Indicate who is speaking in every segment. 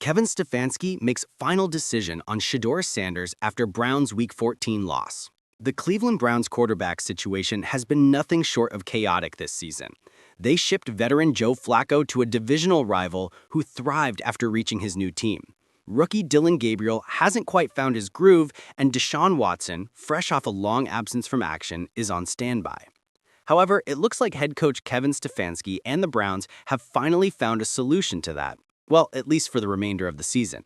Speaker 1: Kevin Stefanski makes final decision on Shedeur Sanders after Browns' Week 14 loss. The Cleveland Browns quarterback situation has been nothing short of chaotic this season. They shipped veteran Joe Flacco to a divisional rival who thrived after reaching his new team. Rookie Dillon Gabriel hasn't quite found his groove, and Deshaun Watson, fresh off a long absence from action, is on standby. However, it looks like head coach Kevin Stefanski and the Browns have finally found a solution to that. Well, at least for the remainder of the season.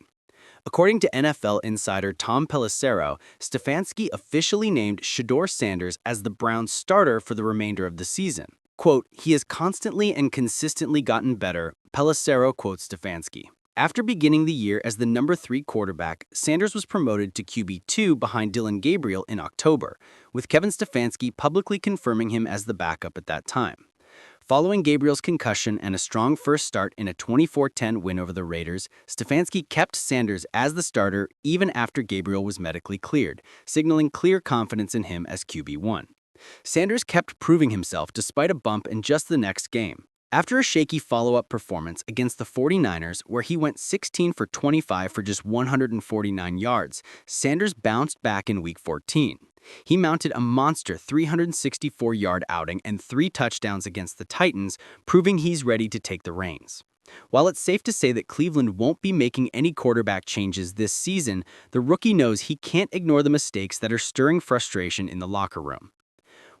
Speaker 1: According to NFL insider Tom Pelissero, Stefanski officially named Shedeur Sanders as the Browns' starter for the remainder of the season. Quote, "He has constantly and consistently gotten better," Pelissero quotes Stefanski. After beginning the year as the number 3 quarterback, Sanders was promoted to QB2 behind Dillon Gabriel in October, with Kevin Stefanski publicly confirming him as the backup at that time. Following Gabriel's concussion and a strong first start in a 24-10 win over the Raiders, Stefanski kept Sanders as the starter even after Gabriel was medically cleared, signaling clear confidence in him as QB1. Sanders kept proving himself despite a bump in just the next game. After a shaky follow-up performance against the 49ers, where he went 16 for 25 for just 149 yards, Sanders bounced back in Week 14. He mounted a monster 364-yard outing and 3 touchdowns against the Titans, proving he's ready to take the reins. While it's safe to say that Cleveland won't be making any quarterback changes this season, the rookie knows he can't ignore the mistakes that are stirring frustration in the locker room.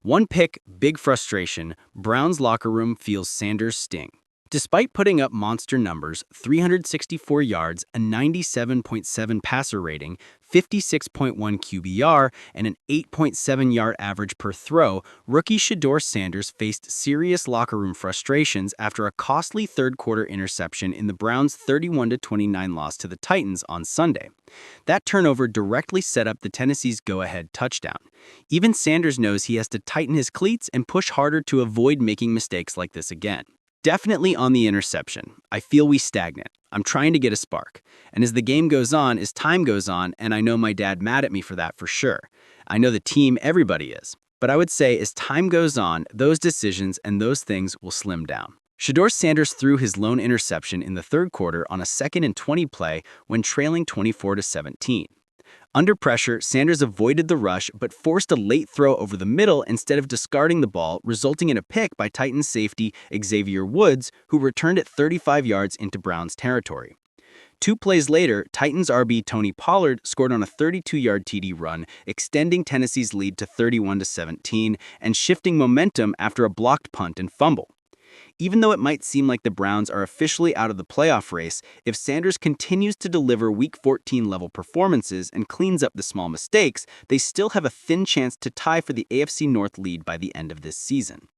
Speaker 1: One pick, big frustration, Browns locker room feels Sanders' sting. Despite putting up monster numbers, 364 yards, a 97.7 passer rating, 56.1 QBR, and an 8.7-yard average per throw, rookie Shedeur Sanders faced serious locker room frustrations after a costly third-quarter interception in the Browns' 31-29 loss to the Titans on Sunday. That turnover directly set up the Tennessee's go-ahead touchdown. Even Sanders knows he has to tighten his cleats and push harder to avoid making mistakes like this again. Definitely on the interception. I feel we stagnant. I'm trying to get a spark. And as the game goes on, as time goes on, and I know my dad mad at me for that for sure. I know the team, everybody is. But I would say as time goes on, those decisions and those things will slim down. Shedeur Sanders threw his lone interception in the third quarter on a 2nd and 20 play when trailing 24-17. Under pressure, Sanders avoided the rush but forced a late throw over the middle instead of discarding the ball, resulting in a pick by Titans safety Xavier Woods, who returned it 35 yards into Browns territory. 2 plays later, Titans RB Tony Pollard scored on a 32-yard TD run, extending Tennessee's lead to 31-17 and shifting momentum after a blocked punt and fumble. Even though it might seem like the Browns are officially out of the playoff race, if Sanders continues to deliver Week 14 level performances and cleans up the small mistakes, they still have a thin chance to tie for the AFC North lead by the end of this season.